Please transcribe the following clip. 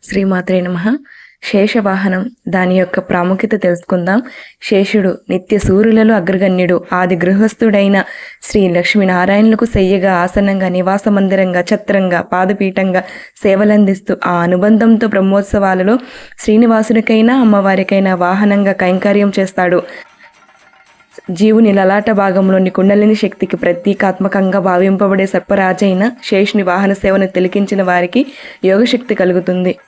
శ్రీమాత్రే నమః. శేషవాహనం దాని యొక్క ప్రాముఖ్యత తెలుసుకుందాం. శేషుడు నిత్య సూర్యులలో అగ్రగణ్యుడు. ఆది గృహస్థుడైన శ్రీ లక్ష్మీనారాయణులకు శయ్యగా, ఆసనంగా, నివాస మందిరంగా, ఛత్రంగా, పాదపీఠంగా సేవలందిస్తూ ఆ అనుబంధంతో బ్రహ్మోత్సవాలలో శ్రీనివాసునికైనా అమ్మవారికైనా వాహనంగా కైంకర్యం చేస్తాడు. జీవుని లలాట భాగంలోని కుండలిని శక్తికి ప్రతీకాత్మకంగా భావింపబడే సర్పరాజైన శేషుని వాహన సేవను తిలకించిన వారికి యోగశక్తి కలుగుతుంది.